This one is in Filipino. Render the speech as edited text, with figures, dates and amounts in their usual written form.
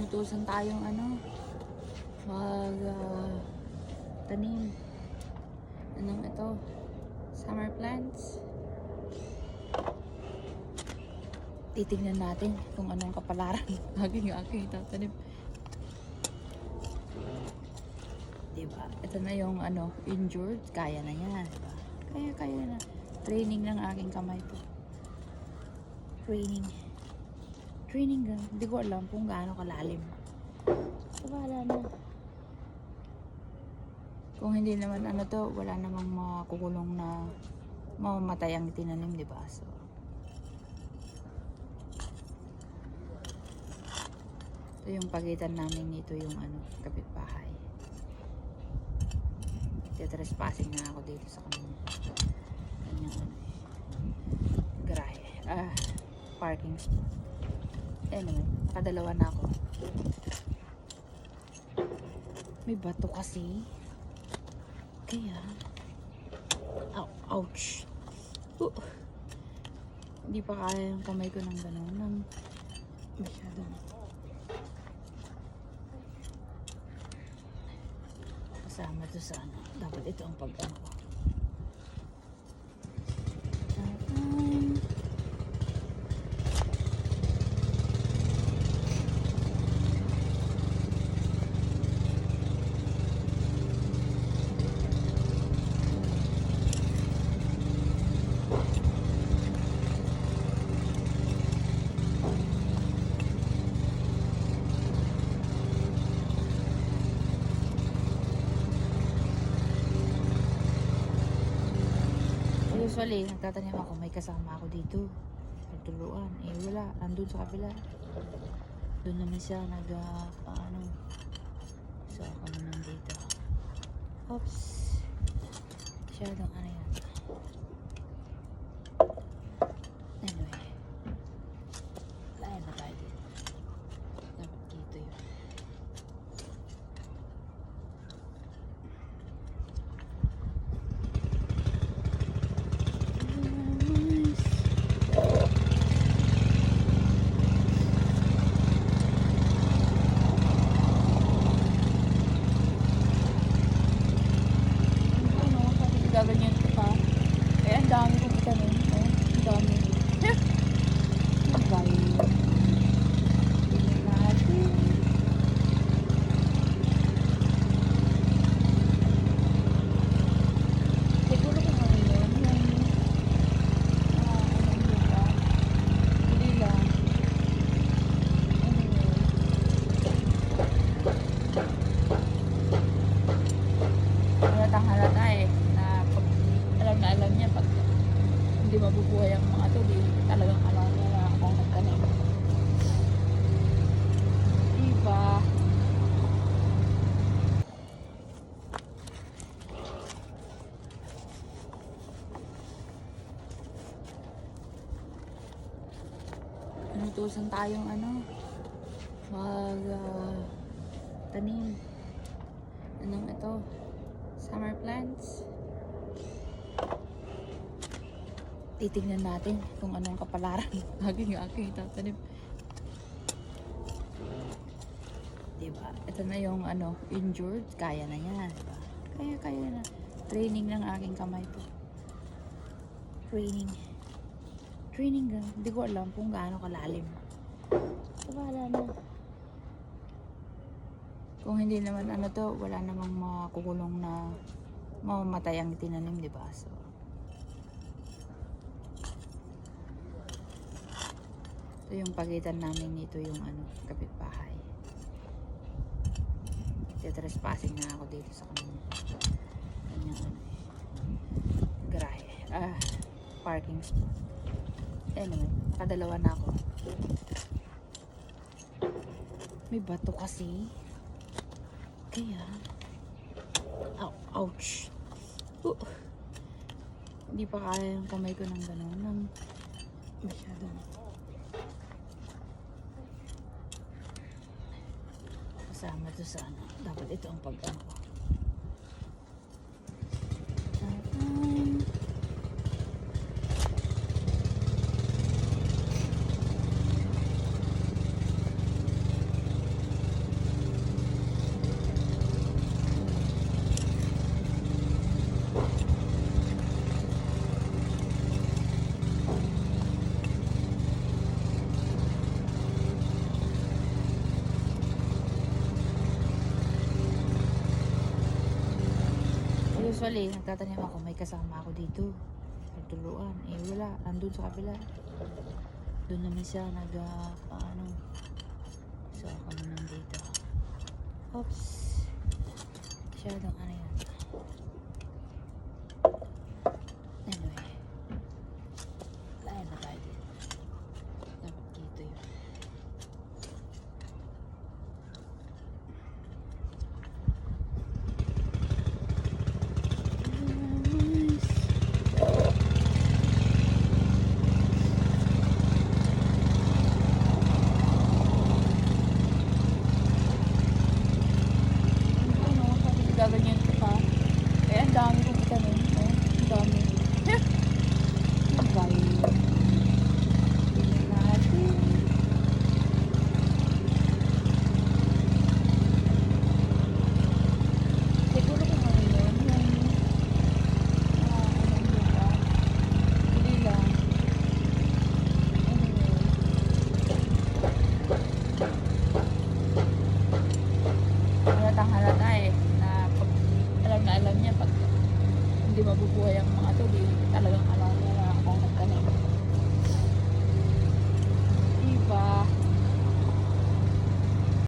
inutusan tayong mag tanim. Anong ito? Summer plants. Titignan natin kung anong kapalaran ng aking itatanim. Diba? Ito na yung injured. Kaya na yan. Diba? Kaya na. Training ng aking kamay to. Training lang. Hindi ko alam kung gaano kalalim. So, wala na. Kung hindi naman wala namang makukulong na mamamatay ang tinanim, diba? So, ito yung pagitan namin nito yung kapitbahay. Trespassing na ako dito sa kanyang garahe. Parking spot. Anyway, nakadalawa na ako. May bato kasi. Kaya ouch. Hindi pa kaya yung kamay ko ng gano'n. Nang masyadong kasama to sa dapat ito ang pag-ano ko. Usually, nagtatanim ako, may kasama ako dito. Nagtuluan. Wala. Andun sa kabila. Doon naman siya So, ako naman dito. Oops. Masyadong yan. Anyway. Layan na tayo dito. Dapat dito yun. Ganyan pa. Ang dami kong itanim. Ang dami. Bye. Natin. Siguro kung ano yun. Hindi lang. Halata alam niya pag hindi mabubuhay ang mga to, di talagang alam niya na akong nagtanim. Diba? Inutusan tayong mag tanim. Anong ito? Summer plants. Titignan natin kung anong kapalaran ng aking itatanim. Diba? Ito na yung injured. Kaya na yan. Diba? Kaya na. Training ng aking kamay to. Training lang. Hindi ko alam kung gaano kalalim. So, wala na. Kung hindi naman wala namang makukulong na mamamatay ang tinanim, diba? So, ito yung pagitan namin nito yung kapitbahay. Trespassing na ako dito sa kanyang garahe. Parking spot. Anyway, nakadalawa na ako. May bato kasi. Kaya ouch. Hindi pa kaya yung kamay ko ng gano'n. Nang masyadong kasama to sa dapat ito ang pag-ano ko. Usually, nagtatanim ako, may kasama ako dito. Nagtuluan. Eh, wala. Nandun sa kabila. Doon naman siya ano. So, ako naman dito. Oops. Masyadong ano yan. Anyway. Layan na tayo dito. Dapat dito yun. Gaganyan ko pa. Eh, ang dami kong itanim. Oh, ang dami. Ang dami. Tingnan natin. Siguro kung ano yun. Ano ba? Hindi lang. Anyway. Halata eh. Alam niya pag hindi mabubuhay ang mga to, di talagang alam niya na akong nagtanim.